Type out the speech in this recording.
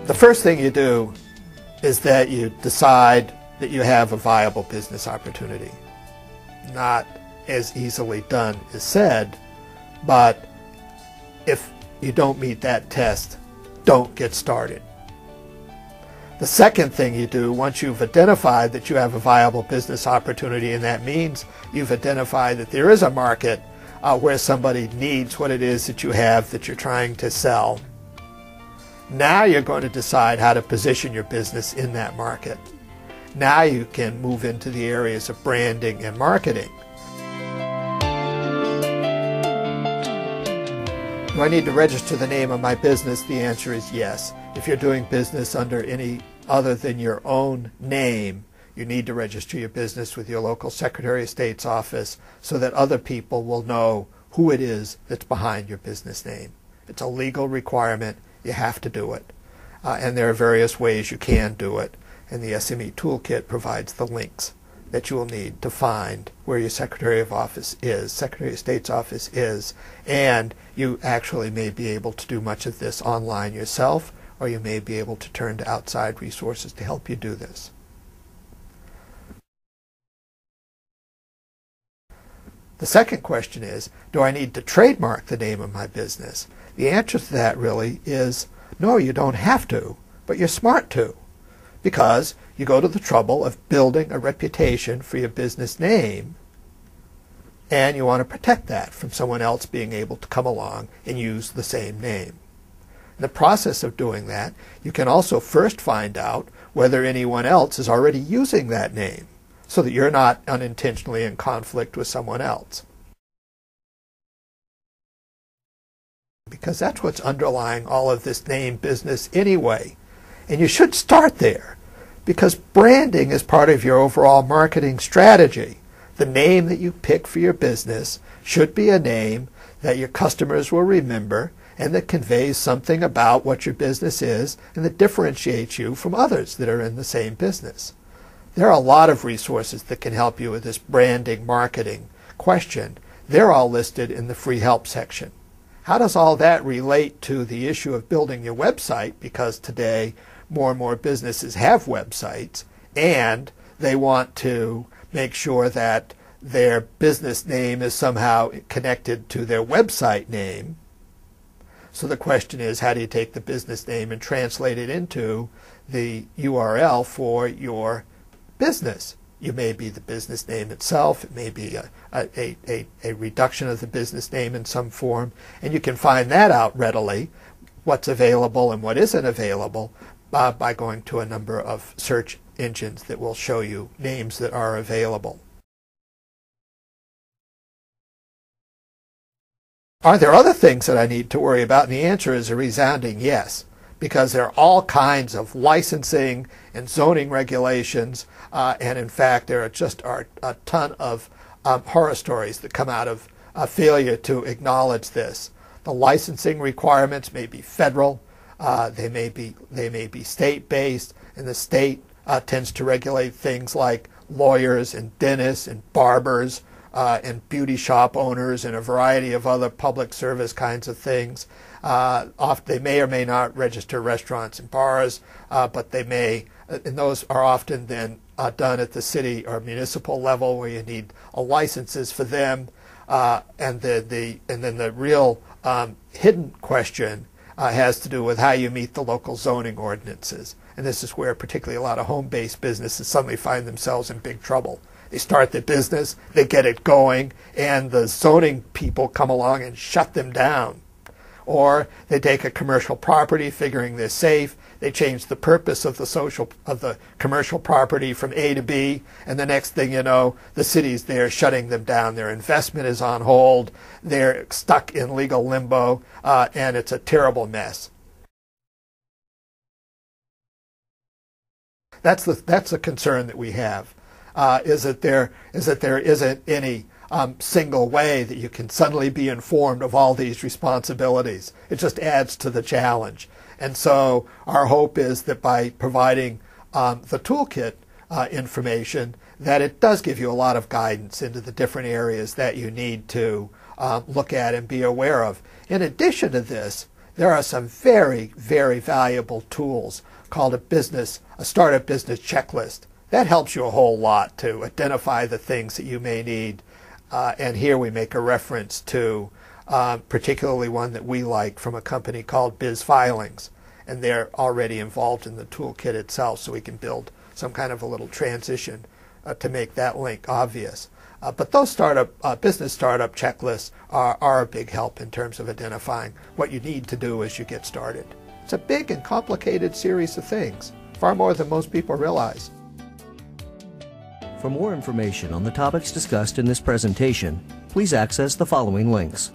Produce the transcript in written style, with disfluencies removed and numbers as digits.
The first thing you do is that you decide that you have a viable business opportunity. Not as easily done as said, but if you don't meet that test, don't get started. The second thing you do, once you've identified that you have a viable business opportunity, and that means you've identified that there is a market where somebody needs what it is that you have that you're trying to sell, now you're going to decide how to position your business in that market. Now you can move into the areas of branding and marketing. Do I need to register the name of my business? The answer is yes. If you're doing business under any other than your own name, you need to register your business with your local Secretary of State's office so that other people will know who it is that's behind your business name. It's a legal requirement. You have to do it. And there are various ways you can do it. And the SME ToolKit provides the links that you will need to find where your Secretary of State's office is, and you actually may be able to do much of this online yourself, or you may be able to turn to outside resources to help you do this. The second question is, do I need to trademark the name of my business? The answer to that really is, no, you don't have to, but you're smart to, because you go to the trouble of building a reputation for your business name, and you want to protect that from someone else being able to come along and use the same name. In the process of doing that, you can also first find out whether anyone else is already using that name, so that you're not unintentionally in conflict with someone else. Because that's what's underlying all of this name business anyway. And you should start there, because branding is part of your overall marketing strategy. The name that you pick for your business should be a name that your customers will remember and that conveys something about what your business is and that differentiates you from others that are in the same business. There are a lot of resources that can help you with this branding marketing question. They're all listed in the free help section. How does all that relate to the issue of building your website? Because today more and more businesses have websites, and they want to make sure that their business name is somehow connected to their website name. So the question is, how do you take the business name and translate it into the URL for your business? You may be the business name itself. It may be a reduction of the business name in some form. And you can find that out readily, what's available and what isn't available, by going to a number of search engines that will show you names that are available. Are there other things that I need to worry about? And the answer is a resounding yes, because there are all kinds of licensing and zoning regulations, and in fact there are a ton of horror stories that come out of failure to acknowledge this. The licensing requirements may be federal, they may be state-based, and the state tends to regulate things like lawyers and dentists and barbers and beauty shop owners and a variety of other public service kinds of things. They may or may not register restaurants and bars, but they may, and those are often then done at the city or municipal level where you need licenses for them. And then the real hidden question has to do with how you meet the local zoning ordinances. And this is where particularly a lot of home-based businesses suddenly find themselves in big trouble. They start their business, they get it going, and the zoning people come along and shut them down. Or they take a commercial property figuring they're safe, they change the purpose of the commercial property from A to B, and the next thing you know, the city's there shutting them down. Their investment is on hold, they're stuck in legal limbo, and it's a terrible mess. That's the concern that we have. Is that there isn't any single way that you can suddenly be informed of all these responsibilities. It just adds to the challenge. And so our hope is that by providing the toolkit information, that it does give you a lot of guidance into the different areas that you need to look at and be aware of. In addition to this, there are some very, very valuable tools called a startup business checklist. That helps you a whole lot to identify the things that you may need. And here we make a reference to particularly one that we like from a company called Biz Filings. And they're already involved in the toolkit itself, so we can build some kind of a little transition to make that link obvious. But those business startup checklists are a big help in terms of identifying what you need to do as you get started. It's a big and complicated series of things, far more than most people realize. For more information on the topics discussed in this presentation, please access the following links.